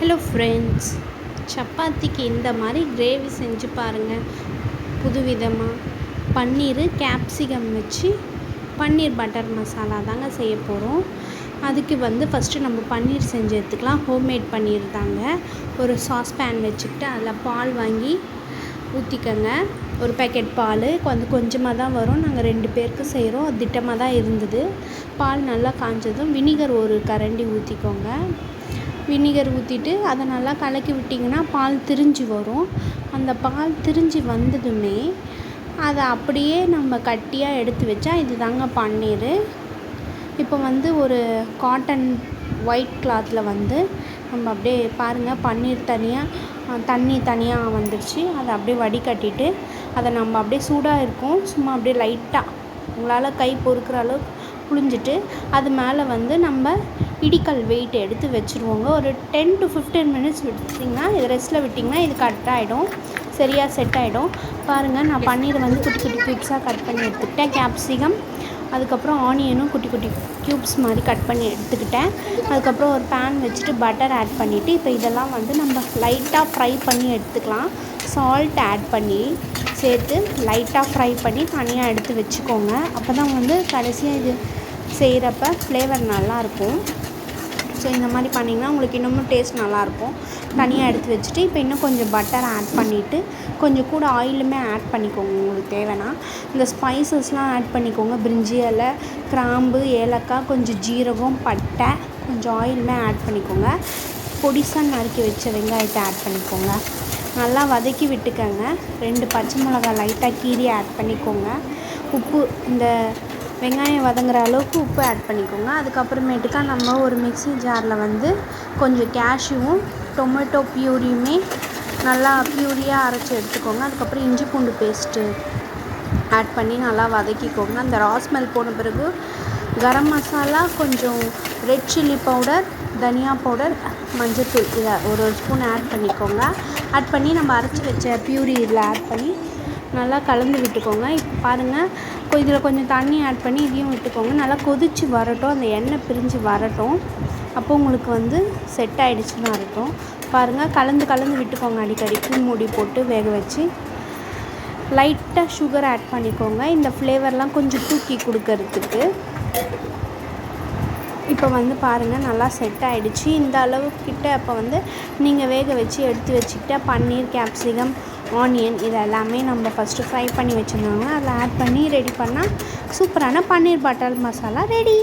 Hello friends, சப்பாத்திக்கு இந்த மாதிரி கிரேவி செஞ்சு பாருங்கள். புதுவிதமாக பன்னீர் கேப்சிகம் வச்சு பன்னீர் பட்டர் மசாலா தாங்க செய்ய போகிறோம். அதுக்கு ஃபஸ்ட்டு நம்ம பன்னீர் செஞ்சு எடுத்துக்கலாம். ஹோம்மேட் பன்னீர் தாங்க. ஒரு சாஸ் பேன் வச்சுக்கிட்டு அதில் பால் வாங்கி ஊற்றிக்கங்க. ஒரு பேக்கெட் பால் கொஞ்சமாக தான் வரும். நாங்கள் 2 பேருக்கு செய்கிறோம். அது திட்டமாக தான் இருந்தது. பால் நல்லா காஞ்சதும் வினிகர் ஒரு கரண்டி ஊற்றிக்கோங்க. வினிகர் ஊற்றிட்டு அதை நல்லா கலக்கி விட்டிங்கன்னா பால் திரிஞ்சு வரும். அந்த பால் திரிஞ்சு வந்ததுமே அதை அப்படியே நம்ம கட்டியாக எடுத்து வச்சா இது தாங்க பன்னீர். இப்போ ஒரு காட்டன் ஒயிட் கிளாத்தில் நம்ம அப்படியே பாருங்கள், பன்னீர் தனியாக தண்ணி தனியாக வந்துடுச்சு. அதை அப்படியே வடிகட்டிட்டு அதை நம்ம அப்படியே சூடாக இருக்கும் சும்மா அப்படியே லைட்டாக உங்களால் கை பொறுக்கிற அளவுக்கு புழிஞ்சிட்டு அது மேலே நம்ம இடிக்கல் வெயிட் எடுத்து வச்சுருவோங்க. ஒரு 10 to 15 minutes விட்டிங்கன்னா இது ரெஸ்ட்டில் விட்டிங்கன்னா இது கட் ஆகிடும், சரியாக செட் ஆகிடும். பாருங்கள், நான் பன்னீரை குட்டி குட்டி க்யூப்ஸாக கட் பண்ணி எடுத்துக்கிட்டேன். கேப்சிகம், அதுக்கப்புறம் ஆனியனும் குட்டி குட்டி க்யூப்ஸ் மாதிரி கட் பண்ணி எடுத்துக்கிட்டேன். அதுக்கப்புறம் ஒரு பேன் வச்சுட்டு பட்டர் ஆட் பண்ணிவிட்டு இப்போ இதெல்லாம் நம்ம லைட்டாக ஃப்ரை பண்ணி எடுத்துக்கலாம். சால்ட் ஆட் பண்ணி சேர்த்து லைட்டாக ஃப்ரை பண்ணி தனியாக எடுத்து வச்சுக்கோங்க. அப்போ தான் கடைசியாக இது செய்கிறப்ப ஃப்ளேவர் நல்லாயிருக்கும். ஸோ இந்த மாதிரி பண்ணிங்கன்னா உங்களுக்கு இன்னமும் டேஸ்ட் நல்லாயிருக்கும். தனியாக எடுத்து வச்சுட்டு இப்போ இன்னும் கொஞ்சம் பட்டர் ஆட் பண்ணிவிட்டு கொஞ்சம் கூட ஆயிலுமே ஆட் பண்ணிக்கோங்க. உங்களுக்கு தேவைன்னா இந்த ஸ்பைசஸ்லாம் ஆட் பண்ணிக்கோங்க. பிரிஞ்சி இலை, கிராம்பு, ஏலக்காய், கொஞ்சம் ஜீரகம், பட்டை, கொஞ்சம் ஆயிலுமே ஆட் பண்ணிக்கோங்க. பொடிசாக நறுக்கி வச்ச வெங்காயத்தை ஆட் பண்ணிக்கோங்க. நல்லா வதக்கி விட்டுக்கோங்க. 2 பச்சை மிளகாய் லைட்டாக கீரி ஆட் பண்ணிக்கோங்க. உப்பு, இந்த வெங்காயம் வதங்குற அளவுக்கு உப்பு ஆட் பண்ணிக்கோங்க. அதுக்கப்புறமேட்டுக்கா நம்ம ஒரு மிக்ஸி ஜாரில் கொஞ்சம் கேஷ்யூவும் டொமேட்டோ பியூரியுமே நல்லா பியூரியாக அரைச்சி எடுத்துக்கோங்க. அதுக்கப்புறம் இஞ்சி பூண்டு பேஸ்ட்டு ஆட் பண்ணி நல்லா வதக்கிக்கோங்க. அந்த ரா ஸ்மெல் போன பிறகு கரம் மசாலா, கொஞ்சம் ரெட் சில்லி பவுடர், தனியா பவுடர், மஞ்சள்தூள் இதை ஒரு ஸ்பூன் ஆட் பண்ணிக்கோங்க. ஆட் பண்ணி நம்ம அரைச்சி வச்ச பியூரி இதில் ஆட் பண்ணி நல்லா கலந்து விட்டுக்கோங்க. இப்போ பாருங்கள், இதில் கொஞ்சம் தண்ணி ஆட் பண்ணி இதையும் விட்டுக்கோங்க. நல்லா கொதித்து வரட்டும், அந்த எண்ணெய் பிரிஞ்சு வரட்டும். அப்போ உங்களுக்கு செட் ஆகிடுச்சுன்னு அர்த்தம். பாருங்கள், கலந்து விட்டுக்கோங்க. அடிக்கடி மூடி போட்டு வேக வச்சு லைட்டாக சுகர் ஆட் பண்ணிக்கோங்க, இந்த ஃப்ளேவர்லாம் கொஞ்சம் தூக்கி கொடுக்கறதுக்கு. இப்போ பாருங்கள், நல்லா செட் ஆகிடுச்சு. இந்த அளவுக்கிட்ட அப்போ நீங்கள் வேக வச்சு எடுத்து வச்சுக்கிட்ட பன்னீர், கேப்சிகம், ஆனியன் இது எல்லாமே நம்ம ஃபஸ்ட்டு ஃப்ரை பண்ணி வச்சுருந்தாங்க. அதில் ஆட் பண்ணி ரெடி பண்ணால் சூப்பரான பன்னீர் பட்டர் மசாலா ரெடி.